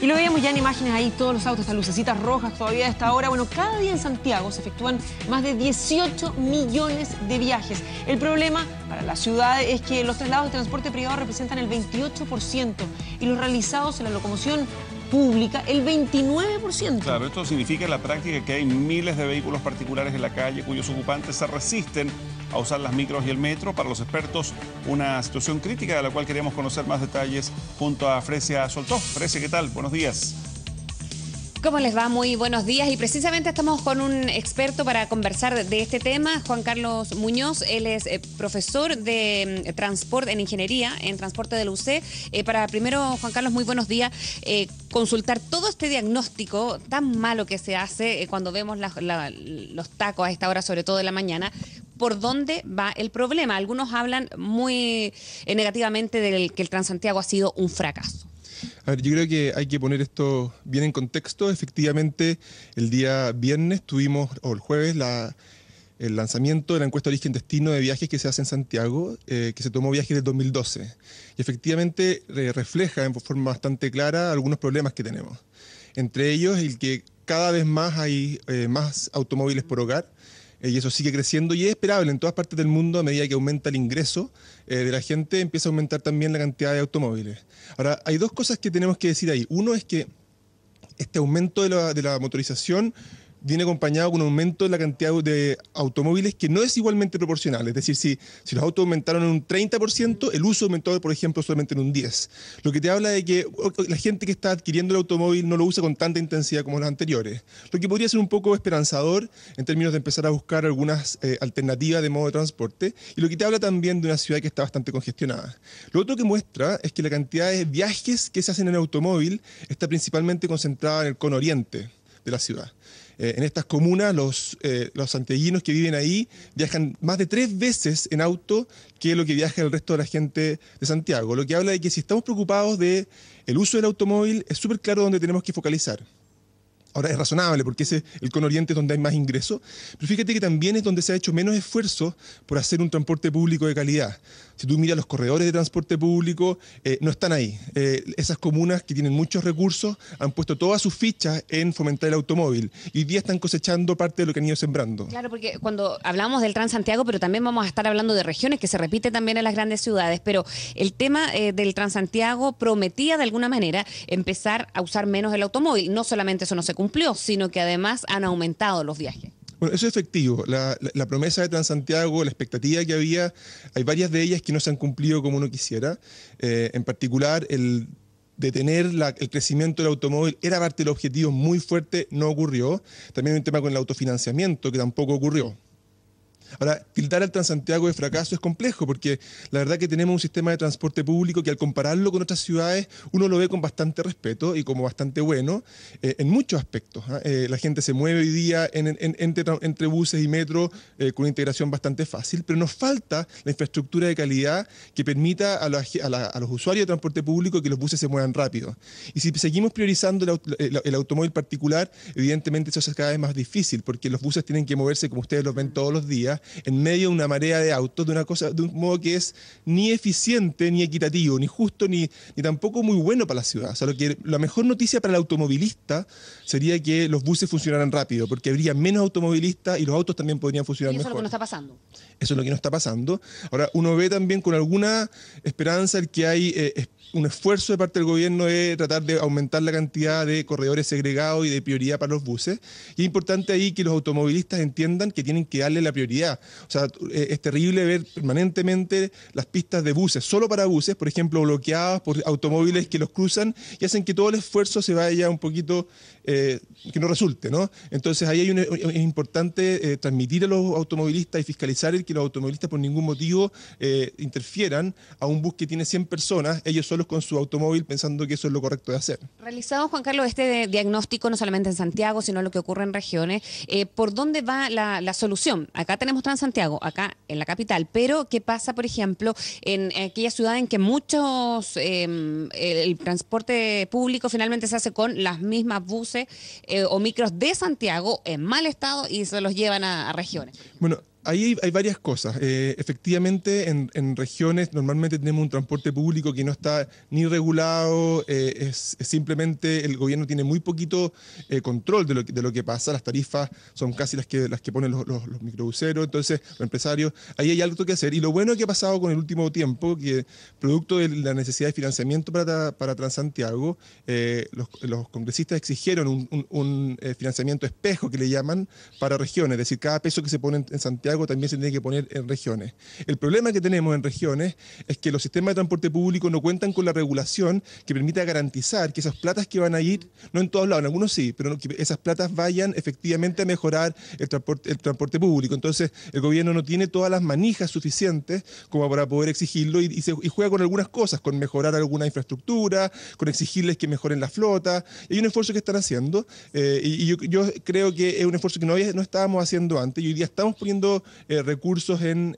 Y lo veíamos ya en imágenes ahí, todos los autos, estas lucecitas rojas todavía a esta hora. Bueno, cada día en Santiago se efectúan más de 18 millones de viajes. El problema para la ciudad es que los traslados de transporte privado representan el 28% y los realizados en la locomoción pública el 29%. Claro, esto significa en la práctica que hay miles de vehículos particulares en la calle cuyos ocupantes se resisten a usar las micros y el metro. Para los expertos, una situación crítica de la cual queríamos conocer más detalles junto a Fresia Soltó. Fresia, ¿qué tal? Buenos días. ¿Cómo les va? Muy buenos días. Y precisamente estamos con un experto para conversar de este tema, Juan Carlos Muñoz. Él es profesor de transporte en ingeniería, en transporte de la UC. Para primero, Juan Carlos, muy buenos días. Consultar todo este diagnóstico tan malo que se hace cuando vemos los tacos a esta hora, sobre todo de la mañana. ¿Por dónde va el problema? Algunos hablan muy negativamente del que el Transantiago ha sido un fracaso. A ver, yo creo que hay que poner esto bien en contexto. Efectivamente, el día viernes tuvimos, o el jueves, el lanzamiento de la encuesta origen-destino de viajes que se hace en Santiago, que se tomó viajes del 2012. Y efectivamente refleja en forma bastante clara algunos problemas que tenemos. Entre ellos, el que cada vez más hay más automóviles por hogar, y eso sigue creciendo y es esperable en todas partes del mundo. A medida que aumenta el ingreso de la gente, empieza a aumentar también la cantidad de automóviles. Ahora, hay dos cosas que tenemos que decir ahí. Uno es que este aumento de la motorización viene acompañado con un aumento en la cantidad de automóviles que no es igualmente proporcional. Es decir, si los autos aumentaron en un 30%, el uso aumentó, por ejemplo, solamente en un 10%. Lo que te habla de que la gente que está adquiriendo el automóvil no lo usa con tanta intensidad como los anteriores. Lo que podría ser un poco esperanzador en términos de empezar a buscar algunas alternativas de modo de transporte. Y lo que te habla también de una ciudad que está bastante congestionada. Lo otro que muestra es que la cantidad de viajes que se hacen en automóvil está principalmente concentrada en el cono oriente de la ciudad. En estas comunas, los santiaguinos que viven ahí viajan más de 3 veces en auto que lo que viaja el resto de la gente de Santiago. Lo que habla de que si estamos preocupados del uso del automóvil, es súper claro dónde tenemos que focalizar. Ahora es razonable porque el cono oriente es donde hay más ingresos, pero fíjate que también es donde se ha hecho menos esfuerzo por hacer un transporte público de calidad. Si tú miras los corredores de transporte público, no están ahí. Esas comunas que tienen muchos recursos han puesto todas sus fichas en fomentar el automóvil y hoy día están cosechando parte de lo que han ido sembrando. Claro, porque cuando hablamos del Transantiago, pero también vamos a estar hablando de regiones que se repite también en las grandes ciudades, pero el tema del Transantiago prometía de alguna manera empezar a usar menos el automóvil. No solamente eso no se cumplió, sino que además han aumentado los viajes. Bueno, eso es efectivo. La promesa de Transantiago, la expectativa que había, hay varias de ellas que no se han cumplido como uno quisiera. En particular, el detener el crecimiento del automóvil era parte del objetivo muy fuerte, no ocurrió. También hay un tema con el autofinanciamiento que tampoco ocurrió. Ahora, tildar al Transantiago de fracaso es complejo porque la verdad que tenemos un sistema de transporte público que al compararlo con otras ciudades uno lo ve con bastante respeto y como bastante bueno en muchos aspectos. La gente se mueve hoy día entre buses y metro con una integración bastante fácil, pero nos falta la infraestructura de calidad que permita a los usuarios de transporte público que los buses se muevan rápido. Y si seguimos priorizando el automóvil particular, evidentemente eso es cada vez más difícil porque los buses tienen que moverse, como ustedes los ven todos los días, en medio de una marea de autos, de un modo que es ni eficiente, ni equitativo, ni justo, ni tampoco muy bueno para la ciudad. O sea, la mejor noticia para el automovilista sería que los buses funcionaran rápido, porque habría menos automovilistas y los autos también podrían funcionar mejor. Eso es lo que no está pasando. Eso es lo que no está pasando. Ahora, uno ve también con alguna esperanza el que hay un esfuerzo de parte del gobierno de tratar de aumentar la cantidad de corredores segregados y de prioridad para los buses. Y es importante ahí que los automovilistas entiendan que tienen que darle la prioridad. O sea, es terrible ver permanentemente las pistas de buses, solo para buses, por ejemplo, bloqueadas por automóviles que los cruzan y hacen que todo el esfuerzo se vaya un poquito, que no resulte, ¿no? Entonces ahí es importante transmitir a los automovilistas y fiscalizar el que los automovilistas por ningún motivo interfieran a un bus que tiene 100 personas, ellos solos con su automóvil pensando que eso es lo correcto de hacer. Realizado, Juan Carlos, este diagnóstico no solamente en Santiago, sino lo que ocurre en regiones, ¿por dónde va la solución? Acá tenemos Transantiago, acá en la capital, pero ¿qué pasa, por ejemplo, en aquella ciudad en que el transporte público finalmente se hace con las mismas buses o micros de Santiago en mal estado y se los llevan a regiones? Bueno, Ahí hay varias cosas. Efectivamente, en regiones normalmente tenemos un transporte público que no está ni regulado, es simplemente el gobierno tiene muy poquito control de lo que pasa. Las tarifas son casi las que ponen los microbuseros, entonces los empresarios. Ahí hay algo que hacer. Y lo bueno que ha pasado con el último tiempo, que producto de la necesidad de financiamiento para Transantiago, los congresistas exigieron un financiamiento espejo, que le llaman, para regiones. Es decir, cada peso que se pone en Santiago también se tiene que poner en regiones. El problema que tenemos en regiones es que los sistemas de transporte público no cuentan con la regulación que permita garantizar que esas platas que van a ir, no en todos lados, en algunos sí, pero que esas platas vayan efectivamente a mejorar el transporte público. Entonces, el gobierno no tiene todas las manijas suficientes como para poder exigirlo y juega con algunas cosas, con mejorar alguna infraestructura, con exigirles que mejoren la flota. Y hay un esfuerzo que están haciendo y yo creo que es un esfuerzo que no estábamos haciendo antes y hoy día estamos poniendo recursos en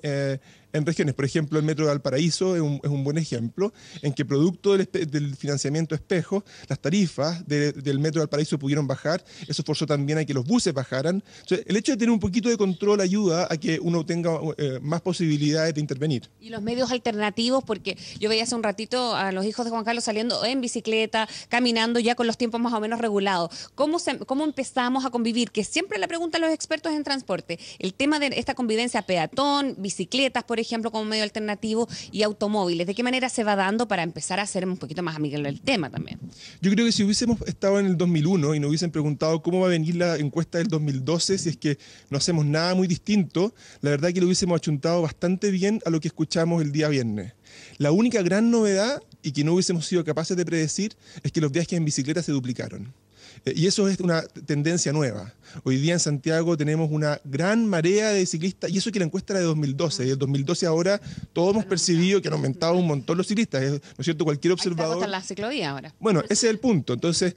regiones. Por ejemplo, el Metro de Valparaíso es un buen ejemplo, en que producto del financiamiento espejo, las tarifas del Metro de Valparaíso pudieron bajar, eso forzó también a que los buses bajaran. Entonces, el hecho de tener un poquito de control ayuda a que uno tenga más posibilidades de intervenir. Y los medios alternativos, porque yo veía hace un ratito a los hijos de Juan Carlos saliendo en bicicleta, caminando ya con los tiempos más o menos regulados. ¿Cómo empezamos a convivir? Que siempre le preguntan los expertos en transporte, el tema de esta convivencia peatón, bicicletas, por ejemplo, como medio alternativo, y automóviles. ¿De qué manera se va dando para empezar a ser un poquito más amigable el tema también? Yo creo que si hubiésemos estado en el 2001 y nos hubiesen preguntado cómo va a venir la encuesta del 2012, si es que no hacemos nada muy distinto, la verdad que lo hubiésemos achuntado bastante bien a lo que escuchamos el día viernes. La única gran novedad, y que no hubiésemos sido capaces de predecir, es que los viajes en bicicleta se duplicaron. Y eso es una tendencia nueva. Hoy día en Santiago tenemos una gran marea de ciclistas, y eso que la encuesta era de 2012. Y en 2012 ahora todos hemos percibido que han aumentado un montón los ciclistas, ¿no es cierto? Cualquier observador... Ahí está la ciclovía ahora. Bueno, ese es el punto. Entonces,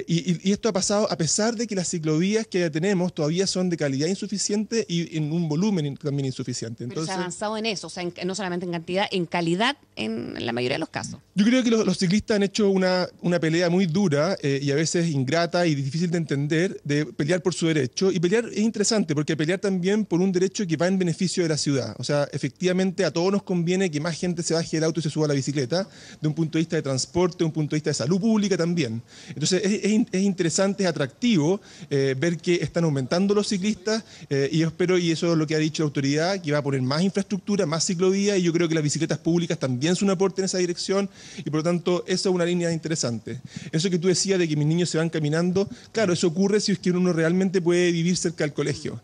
y esto ha pasado a pesar de que las ciclovías que ya tenemos todavía son de calidad insuficiente y en un volumen también insuficiente. Entonces, pero se ha avanzado en eso, o sea, no solamente en cantidad, en calidad en la mayoría de los casos. Yo creo que los ciclistas han hecho una pelea muy dura y a veces ingrata y difícil de entender, de pelear por su derecho. Y pelear es interesante porque pelear también por un derecho que va en beneficio de la ciudad. O sea, efectivamente a todos nos conviene que más gente se baje del auto y se suba a la bicicleta, de un punto de vista de transporte, de un punto de vista de salud pública también. Entonces es interesante, es atractivo ver que están aumentando los ciclistas y yo espero, y eso es lo que ha dicho la autoridad, que va a poner más infraestructura, más ciclovía, y yo creo que las bicicletas públicas también son un aporte en esa dirección y por lo tanto eso es una línea interesante. Eso que tú decías de que mis niños se van caminando, claro, eso ocurre si es que uno realmente puede vivir cerca del colegio.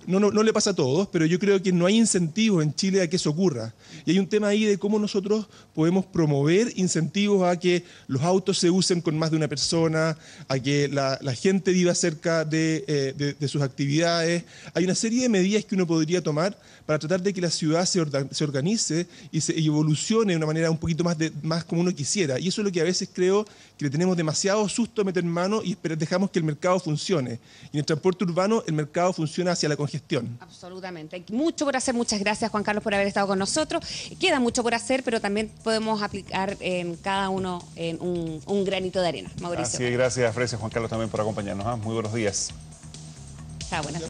No le pasa a todos, pero yo creo que no hay incentivos en Chile a que eso ocurra. Y hay un tema ahí de cómo nosotros podemos promover incentivos a que los autos se usen con más de una persona, a que la gente viva cerca de sus actividades. Hay una serie de medidas que uno podría tomar para tratar de que la ciudad se organice y evolucione de una manera un poquito más como uno quisiera. Y eso es lo que a veces creo que le tenemos demasiado susto a meter mano y dejamos que el mercado funcione. Y en el transporte urbano el mercado funciona hacia la congestión. Absolutamente. Hay mucho por hacer. Muchas gracias, Juan Carlos, por haber estado con nosotros. Queda mucho por hacer, pero también podemos aplicar en cada uno en un granito de arena. Mauricio. Así es, gracias, Frecia, Juan Carlos, también por acompañarnos. Muy buenos días. Chao, buenas